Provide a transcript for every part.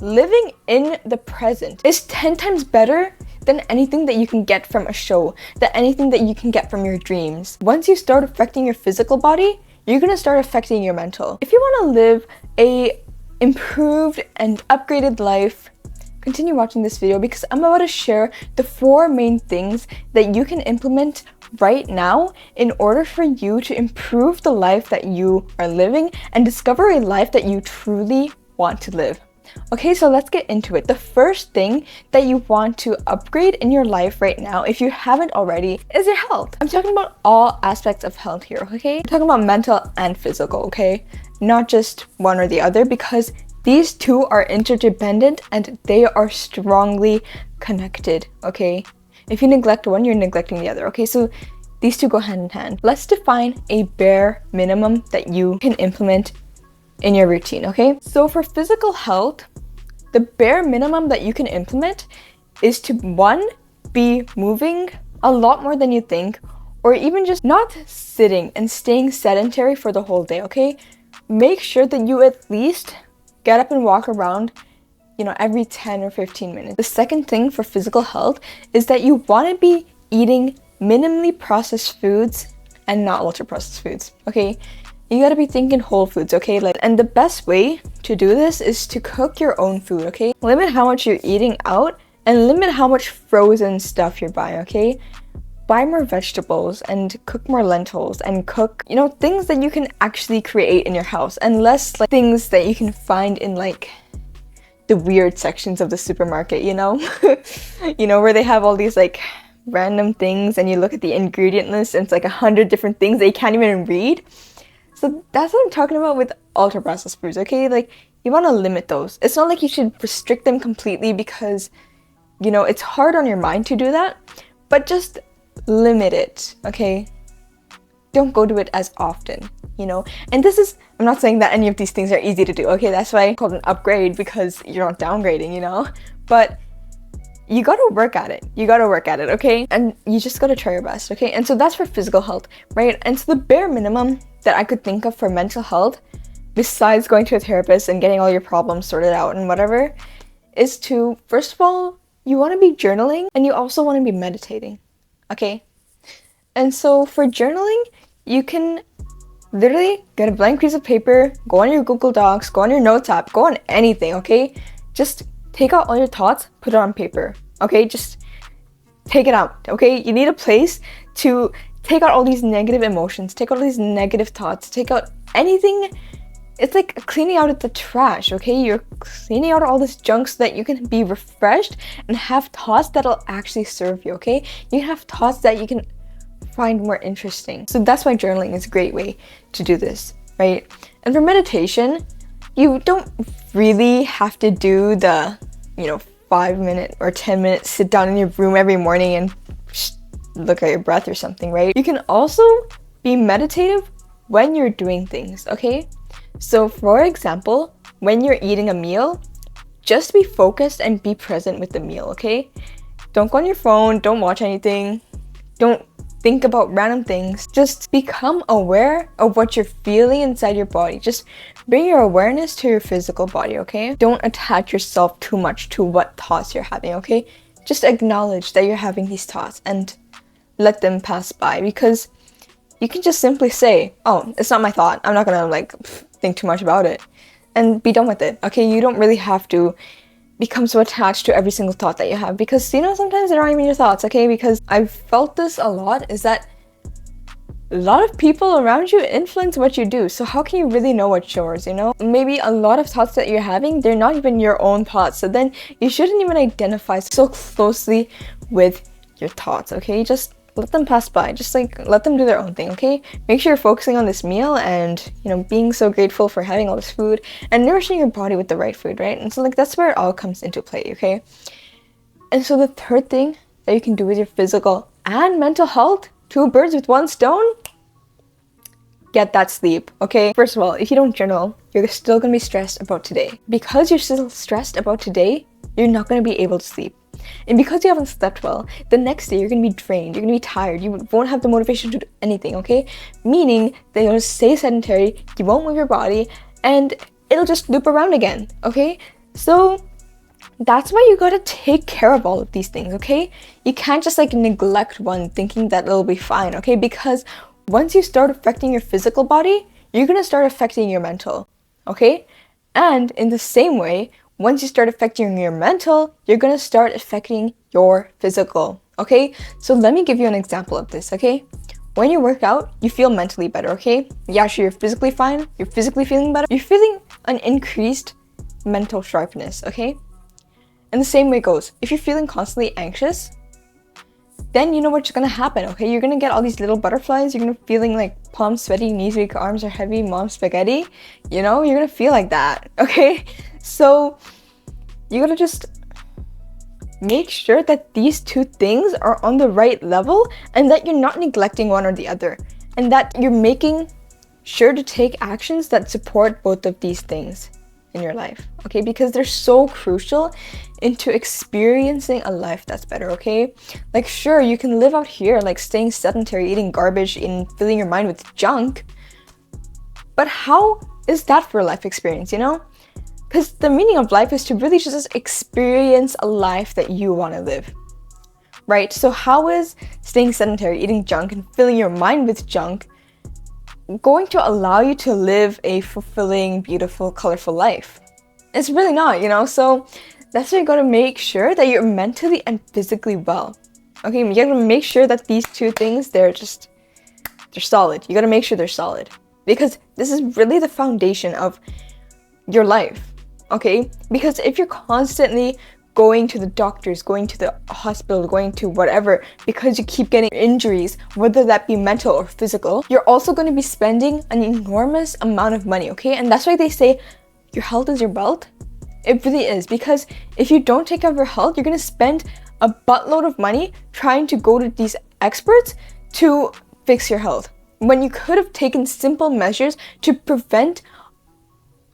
living in the present is 10 times better than anything that you can get from a show, than anything that you can get from your dreams. Once you start affecting your physical body, you're gonna start affecting your mental. If you wanna live a improved and upgraded life, continue watching this video because I'm about to share the 4 main things that you can implement right now in order for you to improve the life that you are living and discover a life that you truly want to live. Okay, so let's get into it. The first thing that you want to upgrade in your life right now, if you haven't already, is your health. I'm talking about all aspects of health here, okay? I'm talking about mental and physical, okay? Not just one or the other, because these two are interdependent and they are strongly connected, okay? If you neglect one, you're neglecting the other, okay? So these two go hand in hand. Let's define a bare minimum that you can implement in your routine, okay? So for physical health, the bare minimum that you can implement is to 1, be moving a lot more than you think, or even just not sitting and staying sedentary for the whole day, okay? Make sure that you at least get up and walk around, every 10 or 15 minutes. The second thing for physical health is that you want to be eating minimally processed foods and not ultra processed foods, okay? You gotta be thinking whole foods, okay? And the best way to do this is to cook your own food, okay? Limit how much you're eating out and limit how much frozen stuff you're buying, okay? Buy more vegetables and cook more lentils and cook, things that you can actually create in your house and less like things that you can find in like the weird sections of the supermarket, where they have all these like random things and you look at the ingredient list and it's like 100 different things that you can't even read. So that's what I'm talking about with ultra processed foods, okay? Like, you want to limit those. It's not like you should restrict them completely because, it's hard on your mind to do that, but just limit it, okay? Don't go to it as often, And I'm not saying that any of these things are easy to do, okay? That's why I called an upgrade, because you're not downgrading, But you gotta work at it. Okay? And you just gotta try your best, okay? And so that's for physical health, right? And so the bare minimum that I could think of for mental health, besides going to a therapist and getting all your problems sorted out and whatever, is to, first of all, you wanna be journaling and you also wanna be meditating, okay? And so for journaling, you can literally get a blank piece of paper, go on your Google Docs, go on your notes app, go on anything, okay? Just take out all your thoughts, put it on paper, okay? Just take it out, okay? You need a place to take out all these negative emotions, take out all these negative thoughts, take out anything. It's like cleaning out the trash, okay? You're cleaning out all this junk so that you can be refreshed and have thoughts that'll actually serve you, okay? You have thoughts that you can find more interesting. So that's why journaling is a great way to do this, right? And for meditation, you don't really have to do the 5-minute or 10-minute sit down in your room every morning and look at your breath or something, right? You can also be meditative when you're doing things, okay? So for example, when you're eating a meal, just be focused and be present with the meal, okay? Don't go on your phone, don't watch anything, don't think about random things. Just become aware of what you're feeling inside your body. Just bring your awareness to your physical body, okay? Don't attach yourself too much to what thoughts you're having, okay? Just acknowledge that you're having these thoughts and let them pass by, because you can just simply say, oh, it's not my thought. I'm not gonna think too much about it, and be done with it, okay? You don't really have to become so attached to every single thought that you have, because sometimes they're not even your thoughts, okay? Because I've felt this a lot, is that a lot of people around you influence what you do. So how can you really know what's yours, Maybe a lot of thoughts that you're having, they're not even your own thoughts. So then you shouldn't even identify so closely with your thoughts, okay? Just let them pass by. Just let them do their own thing, okay? Make sure you're focusing on this meal and, being so grateful for having all this food and nourishing your body with the right food, right? And so that's where it all comes into play, okay? And so the third thing that you can do with your physical and mental health, 2 birds with 1 stone, get that sleep, okay? First of all, if you don't journal, you're still gonna be stressed about today. Because you're still stressed about today, you're not gonna be able to sleep. And because you haven't slept well, the next day you're gonna be drained, you're gonna be tired, you won't have the motivation to do anything, okay? Meaning that you'll just stay sedentary, you won't move your body, and it'll just loop around again, okay? So that's why you gotta take care of all of these things, okay? You can't just like neglect one thinking that it'll be fine, okay? Because once you start affecting your physical body, you're gonna start affecting your mental, okay? And in the same way, once you start affecting your mental, you're gonna start affecting your physical, okay? So let me give you an example of this, okay? When you work out, you feel mentally better, okay? Yeah, sure, you're physically fine, you're physically feeling better, you're feeling an increased mental sharpness, okay? And the same way goes, if you're feeling constantly anxious, then you know what's gonna happen, okay? You're gonna get all these little butterflies, you're gonna feeling like palms sweaty, knees weak, arms are heavy, mom spaghetti, you know? You're gonna feel like that, okay? So you gotta just make sure that these two things are on the right level and that you're not neglecting one or the other, and that you're making sure to take actions that support both of these things in your life, okay? Because they're so crucial into experiencing a life that's better, okay? Like, sure, you can live out here, like staying sedentary, eating garbage, and filling your mind with junk, but how is that for a life experience, you know? Because the meaning of life is to really just experience a life that you want to live, right? So how is staying sedentary, eating junk, and filling your mind with junk going to allow you to live a fulfilling, beautiful, colorful life? It's really not, you know? So that's why you gotta make sure that you're mentally and physically well, okay? You gotta make sure that these two things, they're solid. You gotta make sure they're solid, because this is really the foundation of your life, okay? Because if you're constantly going to the doctors, going to the hospital, going to whatever, because you keep getting injuries, whether that be mental or physical, you're also going to be spending an enormous amount of money, okay? And that's why they say your health is your wealth. It really is, because if you don't take care of your health, you're going to spend a buttload of money trying to go to these experts to fix your health, when you could have taken simple measures to prevent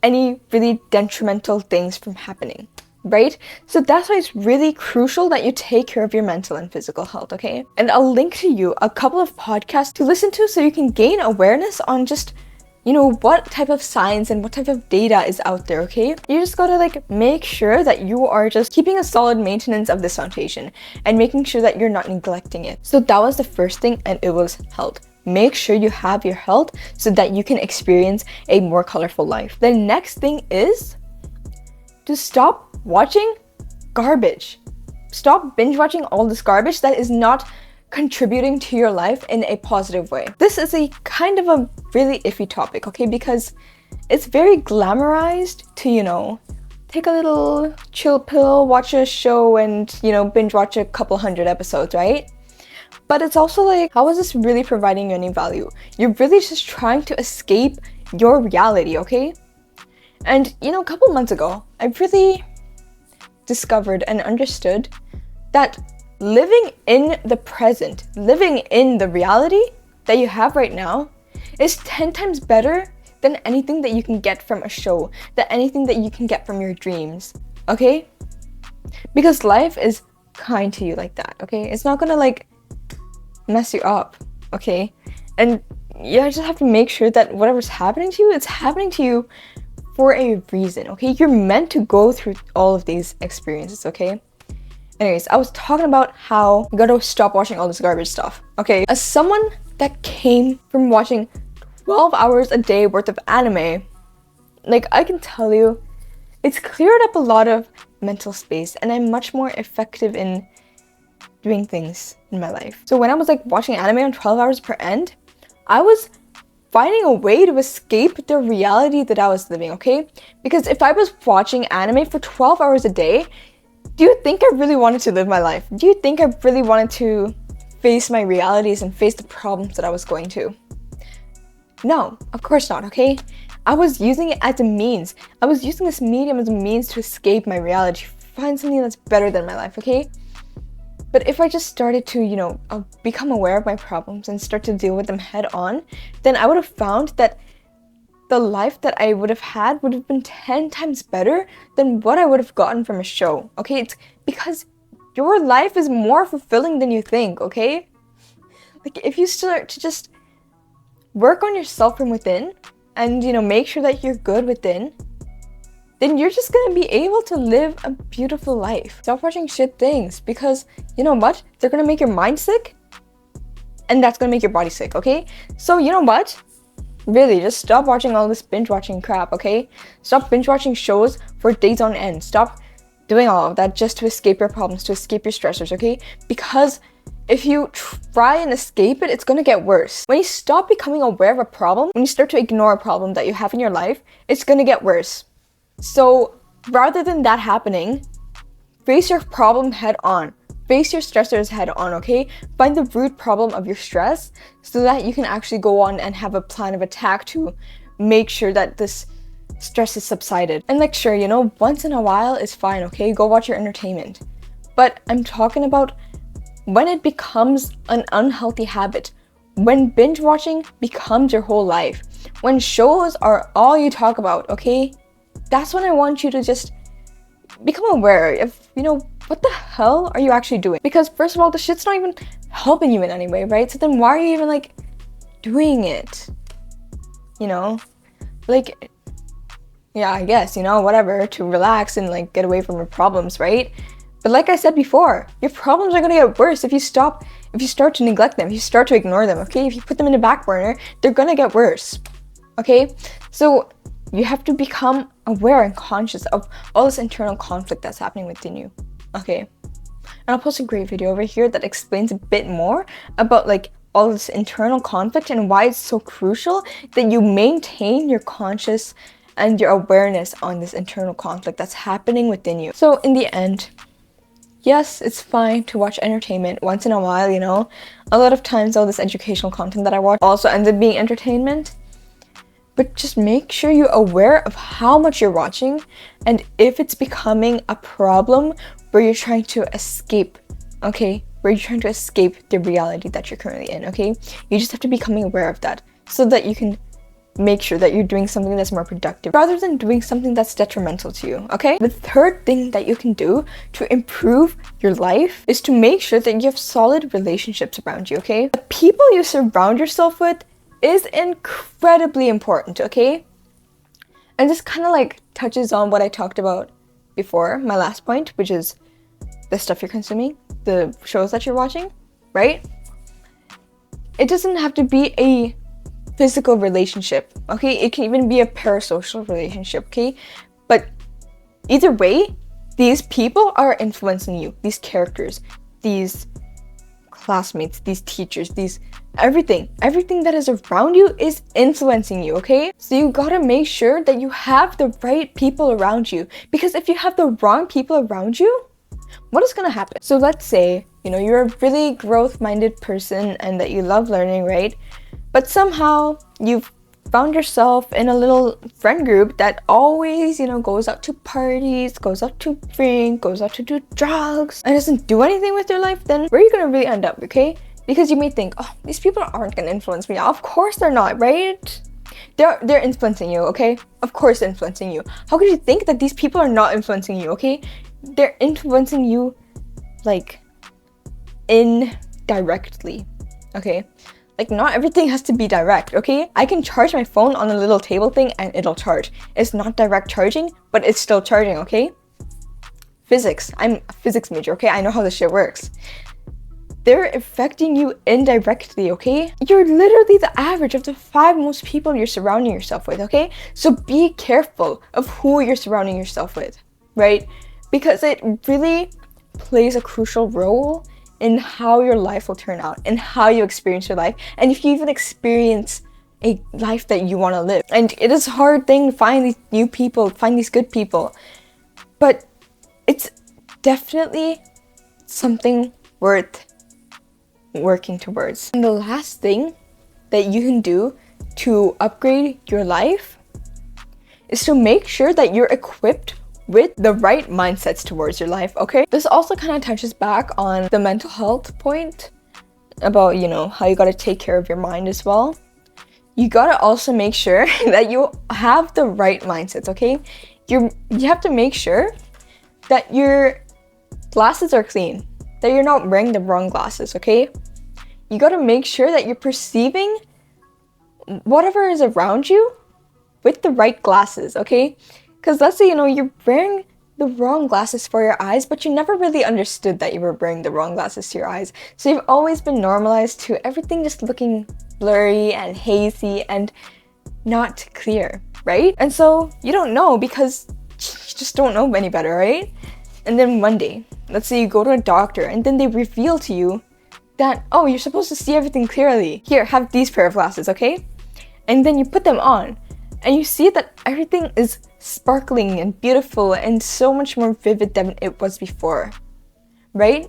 any really detrimental things from happening, right? So that's why it's really crucial that you take care of your mental and physical health, okay? And I'll link to you a couple of podcasts to listen to so you can gain awareness on just, you know, what type of science and what type of data is out there, okay? You just gotta like make sure that you are just keeping a solid maintenance of this foundation and making sure that you're not neglecting it. So that was the first thing, and it was health. Make sure you have your health so that you can experience a more colorful life. The next thing is to stop watching garbage. Stop binge watching all this garbage that is not contributing to your life in a positive way. This is a kind of a really iffy topic, okay? Because it's very glamorized to, you know, take a little chill pill, watch a show, and, you know, binge watch a couple hundred episodes, right? But it's also like, how is this really providing you any value? You're really just trying to escape your reality, okay? And, you know, a couple months ago, I really discovered and understood that living in the present, living in the reality that you have right now is 10 times better than anything that you can get from a show, than anything that you can get from your dreams, okay? Because life is kind to you like that, okay? It's not gonna like mess you up, okay? And you just have to make sure that whatever's happening to you, it's happening to you for a reason, okay? You're meant to go through all of these experiences, okay? Anyways, I was talking about how you gotta stop watching all this garbage stuff, okay? As someone that came from watching 12 hours a day worth of anime, like, I can tell you, it's cleared up a lot of mental space, and I'm much more effective in doing things in my life. So when I was like watching anime on 12 hours per end, I was finding a way to escape the reality that I was living, okay? Because if I was watching anime for 12 hours a day, do you think I really wanted to live my life? Do you think I really wanted to face my realities and face the problems that I was going to? No, of course not, okay? I was using it as a means. I was using this medium as a means to escape my reality, find something that's better than my life, okay? But if I just started to, you know, become aware of my problems and start to deal with them head on, then I would have found that the life that I would have had would have been 10 times better than what I would have gotten from a show, okay? It's because your life is more fulfilling than you think, okay? Like, if you start to just work on yourself from within and, you know, make sure that you're good within, then you're just gonna be able to live a beautiful life. Stop watching shit things, because you know what? They're gonna make your mind sick, and that's gonna make your body sick, okay? So you know what? Really, just stop watching all this binge watching crap, okay? Stop binge watching shows for days on end. Stop doing all of that just to escape your problems, to escape your stressors, okay? Because if you try and escape it, it's gonna get worse. When you stop becoming aware of a problem, when you start to ignore a problem that you have in your life, it's gonna get worse. So rather than that happening, face your problem head on. Face your stressors head on, okay? Find the root problem of your stress so that you can actually go on and have a plan of attack to make sure that this stress is subsided. And like, sure, you know, once in a while is fine, okay? Go watch your entertainment. But I'm talking about when it becomes an unhealthy habit, when binge watching becomes your whole life, when shows are all you talk about, okay? That's when I want you to just become aware of, you know, what the hell are you actually doing? Because first of all, the shit's not even helping you in any way, right? So then why are you even like doing it? You know? Like, yeah, I guess, you know, whatever, to relax and like get away from your problems, right? But like I said before, your problems are gonna get worse if you start to neglect them, if you start to ignore them, okay? If you put them in the back burner, they're gonna get worse, okay? So you have to become aware and conscious of all this internal conflict that's happening within you, okay? And I'll post a great video over here that explains a bit more about like all this internal conflict and why it's so crucial that you maintain your conscious and your awareness on this internal conflict that's happening within you. So in the end, yes, it's fine to watch entertainment once in a while, you know? A lot of times all this educational content that I watch also ends up being entertainment. But just make sure you're aware of how much you're watching and if it's becoming a problem where you're trying to escape, okay? Where you're trying to escape the reality that you're currently in, okay? You just have to become aware of that so that you can make sure that you're doing something that's more productive rather than doing something that's detrimental to you, okay? The third thing that you can do to improve your life is to make sure that you have solid relationships around you, okay? The people you surround yourself with is incredibly important, okay? And this kind of like touches on what I talked about before, my last point, which is the stuff you're consuming, the shows that you're watching, right? It doesn't have to be a physical relationship, okay? It can even be a parasocial relationship, okay? But either way, these people are influencing you, these characters, these classmates, these teachers, these everything that is around you is influencing you, okay? So you gotta make sure that you have the right people around you, because if you have the wrong people around you, what is gonna happen? So let's say, you know, you're a really growth-minded person and that you love learning, right? But somehow you've found yourself in a little friend group that always, you know, goes out to parties, goes out to drink, goes out to do drugs, and doesn't do anything with their life, then where are you gonna really end up, okay? Because you may think, oh, these people aren't gonna influence me. Of course they're not, right? They're influencing you, okay? Of course they're influencing you. How could you think that these people are not influencing you, okay? They're influencing you, like, indirectly, okay? Like, not everything has to be direct, okay? I can charge my phone on a little table thing and it'll charge. It's not direct charging, but it's still charging, okay? Physics. I'm a physics major, okay? I know how this shit works. They're affecting you indirectly, okay? You're literally the average of the 5 most people you're surrounding yourself with, okay? So be careful of who you're surrounding yourself with, right? Because it really plays a crucial role in how your life will turn out and how you experience your life, and if you even experience a life that you want to live. And it is a hard thing to find these new people, find these good people, but it's definitely something worth working towards. And the last thing that you can do to upgrade your life is to make sure that you're equipped with the right mindsets towards your life, okay? This also kind of touches back on the mental health point about, you know, how you gotta take care of your mind as well. You gotta also make sure that you have the right mindsets, okay? You have to make sure that your glasses are clean, that you're not wearing the wrong glasses, okay? You gotta make sure that you're perceiving whatever is around you with the right glasses, okay? Because let's say, you're wearing the wrong glasses for your eyes, but you never really understood that you were wearing the wrong glasses to your eyes. So you've always been normalized to everything just looking blurry and hazy and not clear, right? And so you don't know because you just don't know any better, right? And then one day, let's say you go to a doctor and then they reveal to you that, oh, you're supposed to see everything clearly. Here, have these pair of glasses, okay? And then you put them on and you see that everything is sparkling and beautiful and so much more vivid than it was before, right?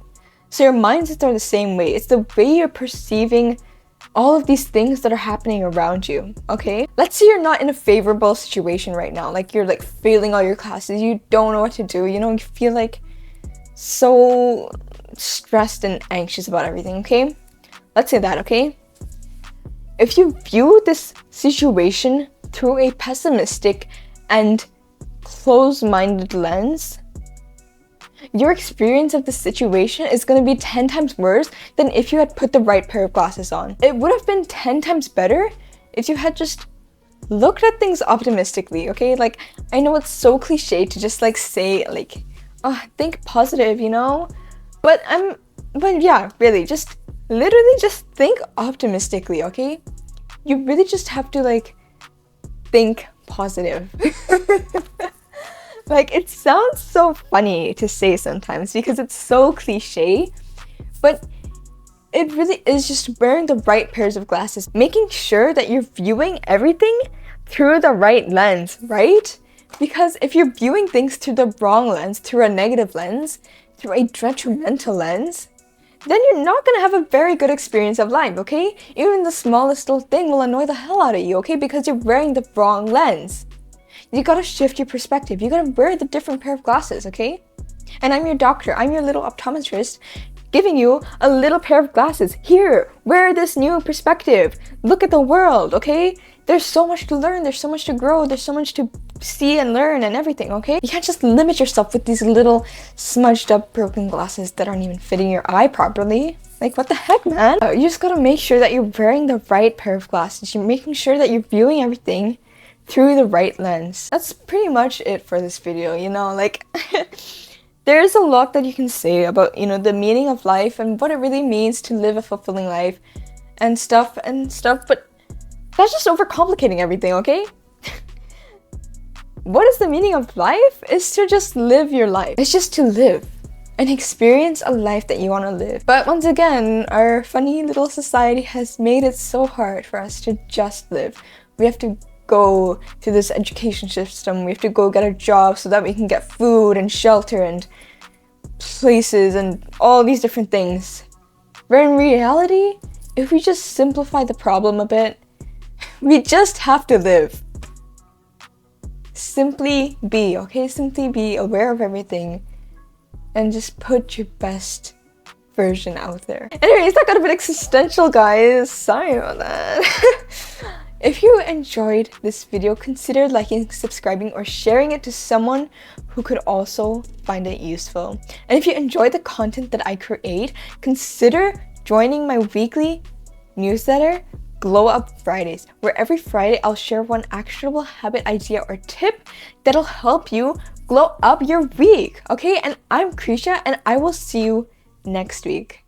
So your mindsets are the same way. It's the way you're perceiving all of these things that are happening around you, okay? Let's say you're not in a favorable situation right now, like you're like failing all your classes, you don't know what to do, you feel like so stressed and anxious about everything, okay? Let's say that, okay? If you view this situation through a pessimistic and closed-minded lens, your experience of the situation is going to be 10 times worse than if you had put the right pair of glasses on. It would have been 10 times better if you had just looked at things optimistically, okay? Like, I know it's so cliche to just like say like, oh, think positive, But yeah, really, just literally just think optimistically, okay? You really just have to like think positive. Like, it sounds so funny to say sometimes because it's so cliche, but it really is just wearing the right pairs of glasses, making sure that you're viewing everything through the right lens, right? Because if you're viewing things through the wrong lens, through a negative lens, through a detrimental lens, then you're not gonna have a very good experience of life, okay? Even the smallest little thing will annoy the hell out of you, okay? Because you're wearing the wrong lens. You gotta shift your perspective. You gotta wear the different pair of glasses, okay? And I'm your doctor. I'm your little optometrist giving you a little pair of glasses. Here, wear this new perspective. Look at the world, okay? There's so much to learn. There's so much to grow. There's so much to see and learn and everything, okay? You can't just limit yourself with these little smudged up broken glasses that aren't even fitting your eye properly. Like, what the heck, man? You just gotta make sure that you're wearing the right pair of glasses. You're making sure that you're viewing everything through the right lens. That's pretty much it for this video, like there's a lot that you can say about, the meaning of life and what it really means to live a fulfilling life and stuff, but that's just overcomplicating everything, okay? What is the meaning of life? Is to just live your life. It's just to live and experience a life that you want to live. But once again, our funny little society has made it so hard for us to just live. We have to go to this education system, we have to go get a job so that we can get food and shelter and places and all these different things. Where in reality, if we just simplify the problem a bit, we just have to live. Simply be, okay? Simply be aware of everything and just put your best version out there. Anyways, that got a bit existential, guys. Sorry about that. If you enjoyed this video, consider liking, subscribing, or sharing it to someone who could also find it useful. And if you enjoy the content that I create, consider joining my weekly newsletter, Glow Up Fridays, where every Friday I'll share one actionable habit idea or tip that'll help you glow up your week, okay? And I'm Krisha, and I will see you next week.